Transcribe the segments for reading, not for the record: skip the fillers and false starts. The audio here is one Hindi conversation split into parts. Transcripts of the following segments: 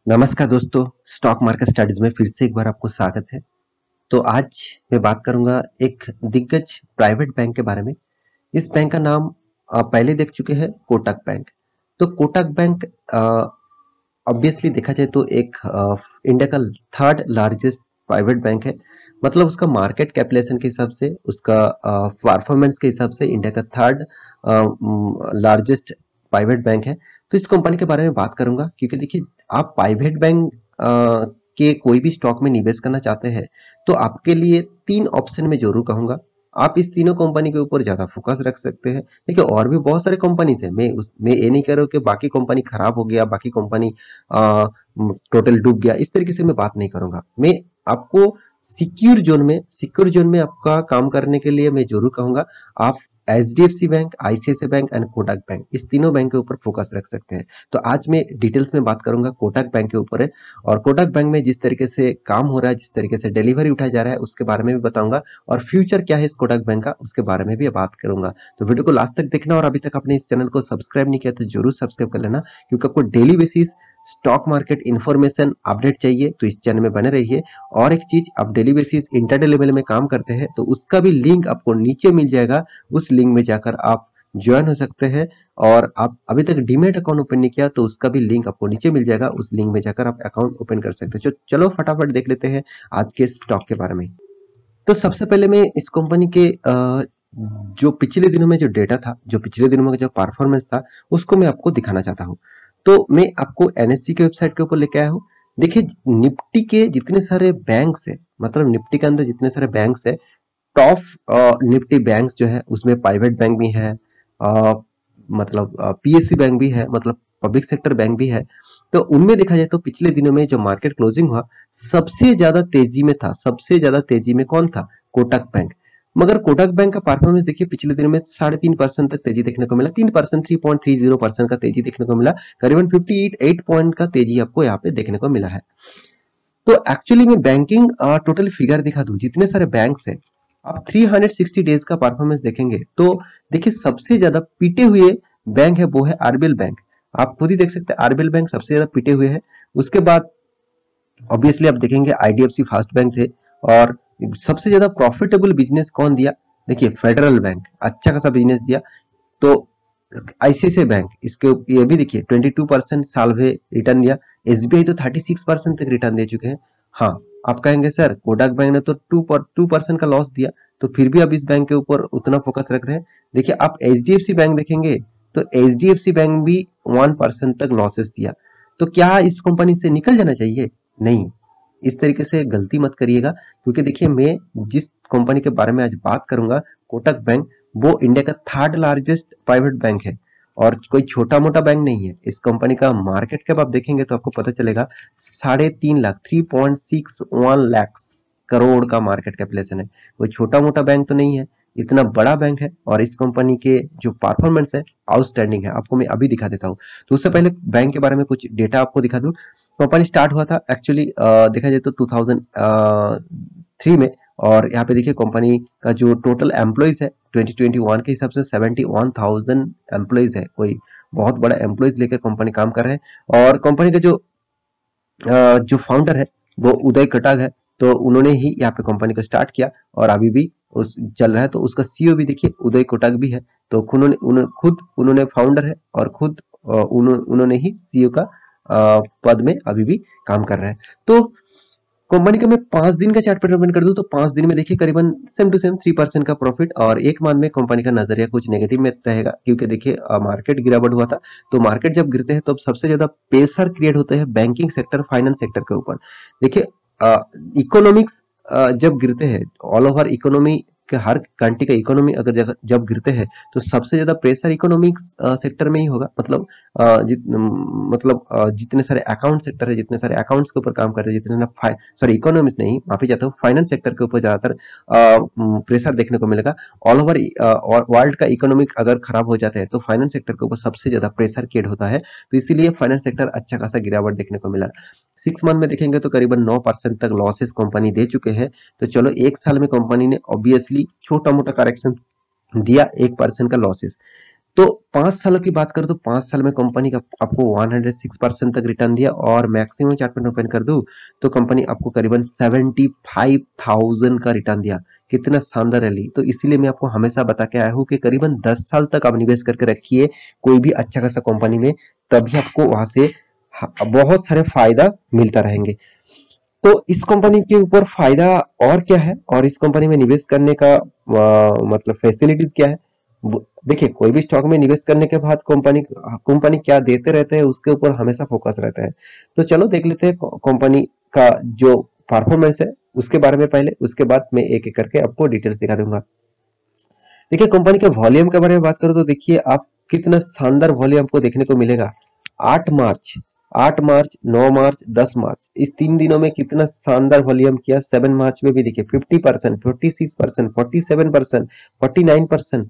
नमस्कार दोस्तों, स्टॉक मार्केट स्टडीज में फिर से एक बार आपको स्वागत है। तो आज मैं बात करूंगा एक दिग्गज प्राइवेट बैंक के बारे में। इस बैंक का नाम आप पहले देख चुके हैं, कोटक बैंक। तो कोटक बैंक ऑब्वियसली देखा जाए तो एक इंडिया का थर्ड लार्जेस्ट प्राइवेट बैंक है। मतलब उसका मार्केट कैपिटलाइजेशन के हिसाब से, उसका परफॉर्मेंस के हिसाब से इंडिया का थर्ड लार्जेस्ट प्राइवेट बैंक है। तो इस कंपनी के बारे में बात करूंगा क्योंकि देखिए, आप प्राइवेट बैंक के कोई भी स्टॉक में निवेश करना चाहते हैं तो आपके लिए तीन ऑप्शन में जरूर कहूंगा। आप इस तीनों कंपनी के ऊपर ज्यादा फोकस रख सकते हैं। देखिए, और भी बहुत सारे कंपनीज है। मैं ये नहीं कह रहा हूँ कि बाकी कंपनी खराब हो गया, बाकी कंपनी टोटल डूब गया, इस तरीके से मैं बात नहीं करूंगा। मैं आपको सिक्योर जोन में आपका काम करने के लिए मैं जरूर कहूंगा आप HDFC bank, ICICI bank and Kotak bank, इस तीनों बैंक के ऊपर फोकस रख सकते हैं। तो आज मैं डिटेल्स में बात करूंगा कोटक बैंक के ऊपर है, और कोटक बैंक में जिस तरीके से काम हो रहा है, जिस तरीके से डिलीवरी उठाया जा रहा है, उसके बारे में भी बताऊंगा। और फ्यूचर क्या है इस कोटक बैंक का, उसके बारे में भी बात करूंगा। तो वीडियो को लास्ट तक देखना, और अभी तक आपने इस चैनल को सब्सक्राइब नहीं किया तो जरूर सब्सक्राइब कर लेना, क्योंकि आपको daily basis stock market information update चाहिए तो इस चैनल में बने रहिए। और एक चीज, आप डेली बेसिस इंटरडे लेवल में काम करते हैं तो उसका भी लिंक आपको नीचे मिल जाएगा। उस लिंक में जाकर आप ज्वाइन हो सकते हैं। और आप अभी तक डीमेट अकाउंट ओपन नहीं किया तो उसका भी लिंक आपको नीचे मिल जाएगा। उस लिंक में जाकर आप अकाउंट ओपन कर सकते हैं। चलो फटाफट देख लेते हैं आज के स्टॉक के बारे में। तो सबसे पहले मैं इस कंपनी के जो पिछले दिनों में जो डेटा था, जो पिछले दिनों में जो परफॉर्मेंस था, उसको मैं आपको दिखाना चाहता हूँ। तो मैं आपको एनएससी के वेबसाइट के ऊपर लेके आया हूँ। देखिए, निफ्टी के जितने सारे बैंक्स है, मतलब निफ्टी के अंदर जितने सारे बैंक्स है, टॉप निफ्टी बैंक्स जो है उसमें प्राइवेट बैंक भी है, मतलब पीएसयू बैंक भी है, मतलब पब्लिक सेक्टर बैंक भी है। तो उनमें देखा जाए तो पिछले दिनों में जो मार्केट क्लोजिंग हुआ, सबसे ज्यादा तेजी में था। सबसे ज्यादा तेजी में कौन था? कोटक बैंक। मगर कोटक बैंक का परफॉर्मेंस देखिए, पिछले दिनों में 3.5% तक तेजी देखने को मिला। 3%, 3.30% का तेजी देखने को मिला। करीबन 58 पॉइंट का तेजी आपको यहाँ पे देखने को मिला है। तो एक्चुअली में बैंकिंग टोटल फिगर दिखा दूं, जितने सारे बैंक्स है, आप 360 डेज का परफॉर्मेंस देखेंगे तो देखिए, सबसे ज्यादा पीटे हुए बैंक है वो है आरबीएल बैंक। आप खुद ही देख सकते हैं, आरबीएल बैंक सबसे ज्यादा पीटे हुए है। उसके बाद ऑब्वियसली आप देखेंगे आईडीएफसी फर्स्ट बैंक थे। और सबसे ज्यादा प्रॉफिटेबल बिजनेस कौन दिया? देखिए, फेडरल बैंक अच्छा खासा बिजनेस दिया। तो आईसीआईसीआई बैंक, इसके ये भी देखिए 22% साल में रिटर्न दिया। एसबीआई तो 36% तक रिटर्न दे चुके हैं। हाँ, आप कहेंगे सर कोटक बैंक ने तो 2% का लॉस दिया, तो फिर भी आप इस बैंक के ऊपर उतना फोकस रख रहे हैं। देखिए, आप एचडीएफसी बैंक देखेंगे तो एचडीएफसी बैंक भी 1% तक लॉसेस दिया। तो क्या इस कंपनी से निकल जाना चाहिए? नहीं, इस तरीके से गलती मत करिएगा, क्योंकि देखिए, मैं जिस कंपनी के बारे में आज बात करूंगा, कोटक बैंक, वो इंडिया का थर्ड लार्जेस्ट प्राइवेट बैंक है और कोई छोटा मोटा बैंक नहीं है। इस कंपनी का मार्केट कैप आप देखेंगे तो आपको पता चलेगा 3.5 लाख, 3.61 लाख करोड़ का मार्केट कैपिटलाइजेशन है। कोई छोटा मोटा बैंक तो नहीं है, इतना बड़ा बैंक है। और इस कंपनी के जो परफॉर्मेंस है, आउटस्टैंडिंग है। आपको मैं अभी दिखा देता हूँ। तो उससे पहले बैंक के बारे में कुछ डेटा आपको दिखा दूं। कंपनी स्टार्ट हुआ था एक्चुअली देखा जाए तो 2003 में। और यहाँ पे देखिए, कंपनी का जो टोटल एम्प्लॉइज है 2021 के हिसाब से 71,000 एम्प्लॉइज है। कोई बहुत बड़ा एम्प्लॉइज लेकर कंपनी काम कर रहे हैं। और कंपनी का जो फाउंडर है वो उदय कटाग है। तो उन्होंने ही यहाँ पे कंपनी को स्टार्ट किया और अभी भी उस चल रहा है। तो उसका सीईओ भी देखिए उदय कोटक भी है। तो खुद उन्होंने फाउंडर है और खुद उन्होंने ही सीईओ का पद में अभी भी काम कर रहा है। तो कंपनी का मैं 5 दिन का चार्ट पैटर्न कर दूं तो 5 दिन में देखिए करीबन सेम टू सेम 3% का प्रॉफिट। और एक मंथ में कंपनी का नजरिया कुछ नेगेटिव में रहेगा, क्योंकि देखिए मार्केट गिरावट हुआ था। तो मार्केट जब गिरते हैं तो सबसे ज्यादा प्रेशर क्रिएट होते हैं बैंकिंग सेक्टर, फाइनेंस सेक्टर के ऊपर। देखिए, इकोनॉमिक्स जब गिरते हैं, ऑल ओवर इकोनॉमी के, हर कंट्री का इकोनॉमी अगर जब गिरते हैं तो सबसे ज्यादा प्रेशर इकोनॉमिक्स सेक्टर में ही होगा। मतलब जितने सारे अकाउंट सेक्टर है, जितने सारे अकाउंट्स के ऊपर काम कर रहे हैं, जितने सॉरी इकोनॉमिक्स नहीं, माफी चाहता हूँ, फाइनेंस सेक्टर के ऊपर ज्यादातर प्रेशर देखने को मिलेगा। ऑल ओवर वर्ल्ड का इकोनॉमिक अगर खराब हो जाता है तो फाइनेंस सेक्टर के ऊपर सबसे ज्यादा प्रेशर क्रिएट होता है। तो इसीलिए फाइनेंस सेक्टर अच्छा खासा गिरावट देखने को मिला। 6 मंथ में देखेंगे तो करीबन 9% तक लॉसेस कंपनी दे चुके हैं। तो चलो, एक साल में कंपनी ने ऑब्वियसली छोटा मोटा करेक्शन दिया, 1% का लॉसेस। तो 5 सालों की बात करूं तो 5 साल में कंपनी का आपको 106% तक रिटर्न दिया, और मैक्सिमम चार्ट पैटर्न ओपन कर दूं तो कंपनी आपको करीबन 75,000 का रिटर्न दिया। कितना शानदार रैली। तो इसीलिए मैं आपको हमेशा बता के आया हूं कि करीबन 10 साल तक आप निवेश करके रखिए कोई भी अच्छा खासा कंपनी में, तभी आपको वहां से बहुत सारे फायदा मिलता रहेंगे। तो इस कंपनी के ऊपर फायदा और क्या है, और इस कंपनी में निवेश करने का मतलब फैसिलिटीज क्या है। देखिए, कोई भी स्टॉक में निवेश करने के बाद कंपनी कंपनी क्या देते रहते हैं उसके ऊपर हमेशा फोकस रहता है। तो चलो देख लेते हैं कंपनी का जो परफॉर्मेंस है उसके बारे में पहले, उसके बाद मैं एक एक करके आपको डिटेल्स दिखा दूंगा। देखिए, कंपनी के वॉल्यूम के बारे में बात करूं तो देखिए आप कितना शानदार वॉल्यूम आपको देखने को मिलेगा। 8 मार्च 8 मार्च, 9 मार्च, 10 मार्च, इस 3 दिनों में कितना शानदार वॉल्यूम किया। 7 मार्च में भी देखिए 50%, 46%, 47%, 49%,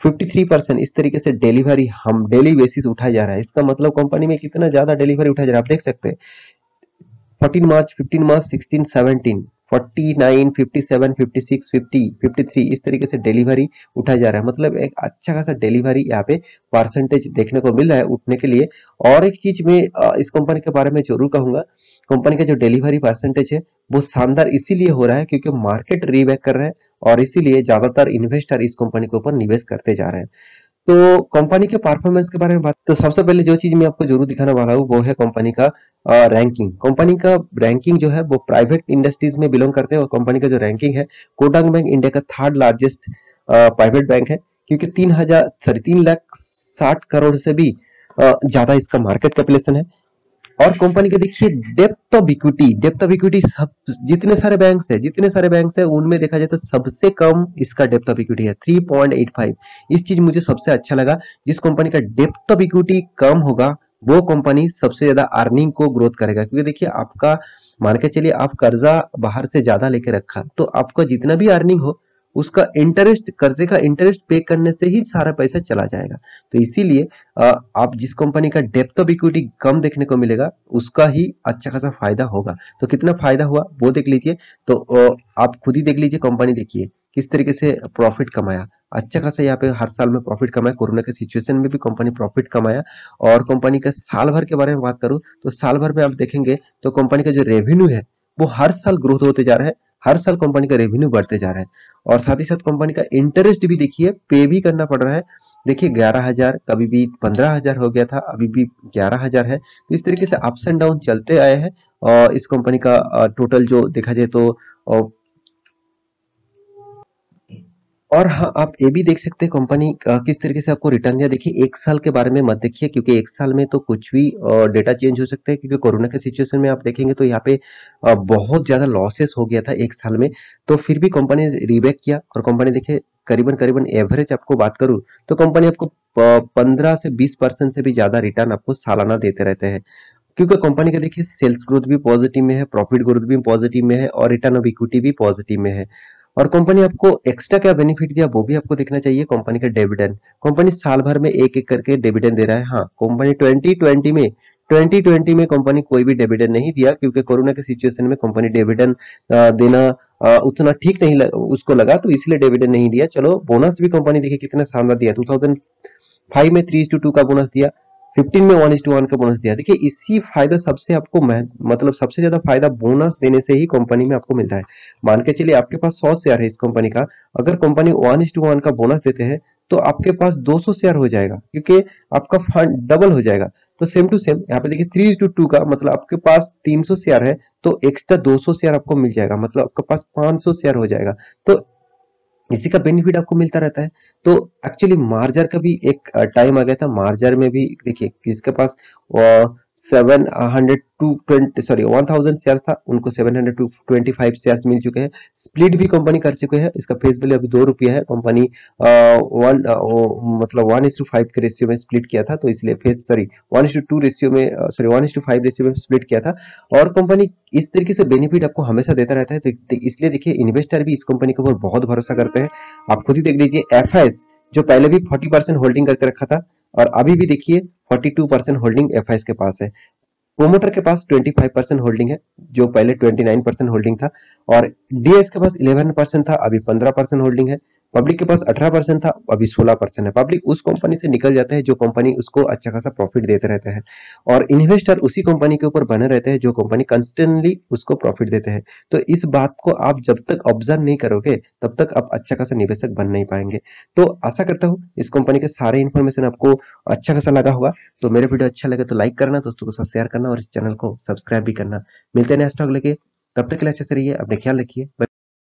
53%, इस तरीके से डिलीवरी हम डेली बेसिस उठाया जा रहा है। इसका मतलब कंपनी में कितना ज्यादा डिलीवरी उठाया जा रहा है आप देख सकते हैं। 14 मार्च, 15 मार्च, 16, 17, 49, 57, 56, 50, 53, इस तरीके से डिलीवरी उठाया जा रहा है। मतलब एक अच्छा खासा डिलीवरी यहाँ पे परसेंटेज देखने को मिल रहा है उठने के लिए। और एक चीज मैं इस कंपनी के बारे में जरूर कहूंगा, कंपनी का जो डिलीवरी परसेंटेज है वो शानदार इसीलिए हो रहा है क्योंकि मार्केट रीबैक कर रहा है, और इसीलिए ज्यादातर इन्वेस्टर इस कंपनी के ऊपर निवेश करते जा रहे हैं। तो कंपनी के परफॉर्मेंस के बारे में बात, तो सबसे पहले जो चीज मैं आपको जरूर दिखाने वाला हूँ वो है कंपनी का रैंकिंग। कंपनी का रैंकिंग जो है वो प्राइवेट इंडस्ट्रीज में बिलोंग करते हैं, और कंपनी का जो रैंकिंग है, कोटक बैंक इंडिया का 3rd लार्जेस्ट प्राइवेट बैंक है, क्योंकि 3,60,000 करोड़ से भी ज्यादा इसका मार्केट कैपिटलेशन है। और कंपनी के देखिए डेप्थ ऑफ इक्विटी सब जितने सारे बैंक्स है उनमें देखा जाए तो सबसे कम इसका डेप्थ ऑफ इक्विटी है 3.85। इस चीज मुझे सबसे अच्छा लगा। जिस कंपनी का डेप्थ ऑफ इक्विटी कम होगा वो कंपनी सबसे ज्यादा अर्निंग को ग्रोथ करेगा, क्योंकि देखिए आपका मान के चलिए आप कर्जा बाहर से ज्यादा लेके रखा तो आपका जितना भी अर्निंग हो उसका इंटरेस्ट, कर्जे का इंटरेस्ट पे करने से ही सारा पैसा चला जाएगा। तो इसीलिए आप जिस कंपनी का डेप्थ ऑफ इक्विटी कम देखने को मिलेगा उसका ही अच्छा खासा फायदा होगा। तो कितना फायदा हुआ वो देख लीजिए। तो आप खुद ही देख लीजिए, कंपनी देखिए किस तरीके से प्रॉफिट कमाया। अच्छा खासा यहाँ पे हर साल में प्रॉफिट कमाया, कोरोना के सिचुएशन में भी कंपनी प्रॉफिट कमाया। और कंपनी का साल भर के बारे में बात करूं तो साल भर में आप देखेंगे तो कंपनी का जो रेवेन्यू है वो हर साल ग्रोथ होते जा रहा है, हर साल कंपनी का रेवेन्यू बढ़ते जा रहा है। और साथ ही साथ कंपनी का इंटरेस्ट भी देखिए पे भी करना पड़ रहा है। देखिए 11,000, कभी भी 15,000 हो गया था, अभी भी 11,000 है। तो इस तरीके से अप्स एंड डाउन चलते आए हैं। और इस कंपनी का टोटल जो देखा जाए तो और हाँ, आप ये भी देख सकते हैं कंपनी किस तरीके से आपको रिटर्न दिया। देखिए 1 साल के बारे में मत देखिए, क्योंकि 1 साल में तो कुछ भी डेटा चेंज हो सकता है, क्योंकि कोरोना के सिचुएशन में आप देखेंगे तो यहाँ पे बहुत ज्यादा लॉसेस हो गया था 1 साल में। तो फिर भी कंपनी ने रीबैक किया, और कंपनी देखिए करीबन करीबन एवरेज आपको बात करूँ तो कंपनी आपको 15 से 20% से भी ज्यादा रिटर्न आपको सालाना देते रहते हैं। क्योंकि कंपनी का देखिए सेल्स ग्रोथ भी पॉजिटिव में है, प्रॉफिट ग्रोथ भी पॉजिटिव में है, और रिटर्न ऑफ इक्विटी भी पॉजिटिव में है। और कंपनी आपको एक्स्ट्रा क्या बेनिफिट दिया वो भी आपको देखना चाहिए। कंपनी का डिविडेंड, कंपनी साल भर में एक एक करके डिविडेंड दे रहा है। हाँ, कंपनी 2020 में कंपनी कोई भी डिविडेंड नहीं दिया, क्योंकि कोरोना के सिचुएशन में कंपनी डिविडेंड देना उतना ठीक नहीं उसको लगा, तो इसलिए डिविडेंड नहीं दिया। चलो बोनस भी कंपनी देखिए कितना शानदार दिया। 2005 में 3:2 का बोनस दिया, 15 में 1:1 का बोनस दिया। देखिए इसी फायदा सबसे आपको मतलब सबसे ज्यादा फायदा बोनस देने से ही कंपनी में आपको मिलता है। मान के चलिए आपके पास 100 शेयर है इस कंपनी का, अगर कंपनी 1:1 का बोनस देते हैं तो आपके पास 200 शेयर हो जाएगा, क्योंकि आपका फंड डबल हो जाएगा। तो सेम टू सेम यहाँ पे देखिए 3:2 का मतलब आपके पास 300 शेयर है तो एक्स्ट्रा 200 शेयर आपको मिल जाएगा, मतलब आपके पास 500 शेयर हो जाएगा। तो इसी का बेनिफिट आपको मिलता रहता है। तो एक्चुअली मार्जर का भी एक टाइम आ गया था। मार्जर में भी देखिए किसके पास 1000 शेयर्स था, उनको 725 शेयर्स मिल चुके हैं। स्प्लिट भी कंपनी कर चुके हैं, इसका फेस वैल्यू अभी 2 रुपया है। कंपनी मतलब 1:5 के रेशियो में स्प्लिट किया था, तो इसलिए 1:2 रेशियो में 1:5 रेशियो में स्प्लिट किया था। और कंपनी इस तरीके से बेनिफिट आपको हमेशा देता रहता है। तो इसलिए देखिए इन्वेस्टर भी इस कंपनी के ऊपर बहुत भरोसा करते हैं। आप खुद ही देख लीजिए एफआईएस जो पहले भी 40% होल्डिंग करके रखा था, और अभी भी देखिए 42% होल्डिंग एफआईएस के पास है। प्रोमोटर के पास 25% होल्डिंग है, जो पहले 29% होल्डिंग था। और डीएस के पास 11% था, अभी 15% होल्डिंग है। पब्लिक के पास 18% था, अभी 16% है। पब्लिक उस कंपनी से निकल जाता है जो कंपनी उसको अच्छा खासा प्रॉफिट देते रहते हैं, और इन्वेस्टर उसी कंपनी के ऊपर बने रहते हैं जो कंपनी कंस्टेंटली उसको प्रॉफिट देते हैं। तो इस बात को आप जब तक ऑब्जर्व नहीं करोगे तब तक आप अच्छा खासा निवेशक बन नहीं पाएंगे। तो आशा करता हूँ इस कंपनी के सारे इन्फॉर्मेशन आपको अच्छा खासा लगा होगा। तो मेरे वीडियो अच्छा लगे तो लाइक करना, दोस्तों के साथ शेयर करना और इस चैनल को सब्सक्राइब भी करना। मिलते हैं नेक्स्ट व्लॉग लेके, तब तक के लिए अच्छे से रहिए, अपने ख्याल रखिए।